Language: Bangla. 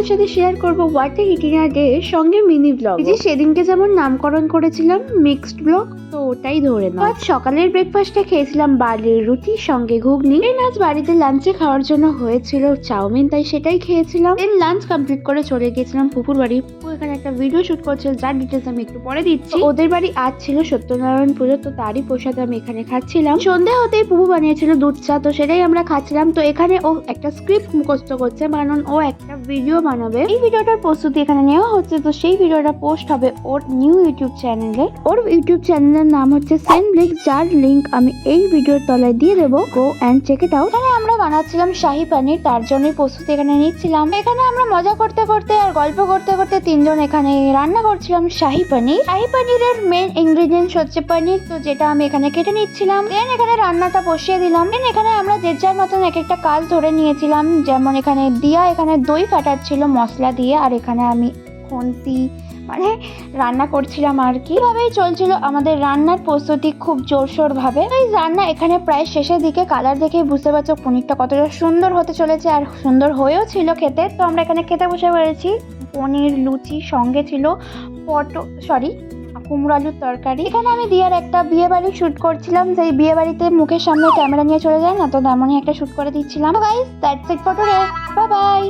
তোমাদের সাথে শেয়ার করবো ওয়াটার হিটিনা ডে সঙ্গে মিনি ব্লগ। যে সেদিনকে যেমন নামকরণ করেছিলাম মিক্সড ব্লগ, তো ওটাই ধরে নাও। আজ সকালের ব্রেকফাস্টে খেয়েছিলাম বার্লির রুটি সঙ্গে ঘুগনি। আজ বাড়িতে লাঞ্চে খাওয়ার জন্য হয়েছিল চাউমিন, তাই সেটাই খেয়েছিলাম। দেন লাঞ্চ কমপ্লিট করে চলে গিয়েছিলাম ফুপুর বাড়ি। এখানে একটা ভিডিও শুট করছিল, যার ডিটেলস আমি একটু পরে দিচ্ছি। ওদের বাড়ি আজ ছিল সত্যনারায়ণ পুজো, তো তারই প্রসাদ আমি এখানে খাচ্ছিলাম। সন্ধ্যা হতেই পুপু বানিয়েছিল দুধ চা, তো সেটাই আমরা খাচ্ছিলাম। তো এখানে ও একটা স্ক্রিপ্ট মুখস্থ করছে, কারণ ও একটা ভিডিও বানাবে। এই ভিডিওটার প্রস্তুতি এখানে নেওয়া হচ্ছে, তো সেই ভিডিওটা পোস্ট হবে ওর নিউ ইউটিউব চ্যানেলে। ওর ইউটিউব চ্যানেলের নাম হচ্ছে সেনব্লিক্স, যার লিঙ্ক আমি এই ভিডিওর তলায় দিয়ে দেবো। Go and check it out. এখানে আমরা বানাচ্ছিলাম শাহি পানির, তার জন্যই প্রস্তুতি এখানে নিচ্ছিলাম। এখানে আমরা মজা করতে করতে আর গল্প করতে করতে তিনজন এখানে রান্না করছিলাম শাহি পানির। শাহি পানিরের মেন ইনগ্রেডিয়েন্টস হচ্ছে পনির, তো যেটা আমি এখানে কেটে নিচ্ছিলাম। দেন এখানে রান্নাটা বসিয়ে দিলাম। দেন এখানে আমরা যে যার মতন এক একটা কাজ ধরে নিয়েছিলাম। যেমন এখানে দিয়া এখানে দই ফাটাচ্ছিল মশলা দিয়ে, আর এখানে আমি খুন্তি মানে রান্না করছিলাম আর কি। এভাবেই চলছিল আমাদের রান্নার প্রস্তুতি খুব জোরসোর ভাবে। এই রান্না এখানে প্রায় শেষের দিকে। কালার দেখে বুঝতে পারছো পনিরটা কতটা সুন্দর হতে চলেছে, আর সুন্দর হয়েও ছিল খেতে। তো আমরা এখানে খেতে বসে পড়েছি। পনির লুচি সঙ্গে ছিল কুমড়ো আলুর তরকারি। এখানে আমি দিয়ার একটা বিয়ে বাড়ি শুট করছিলাম। সেই বিয়ে বাড়িতে মুখের সামনে ক্যামেরা নিয়ে চলে যায় না, তো তেমনই একটা শুট করে দিচ্ছিলাম। Guys that's it for today, bye bye.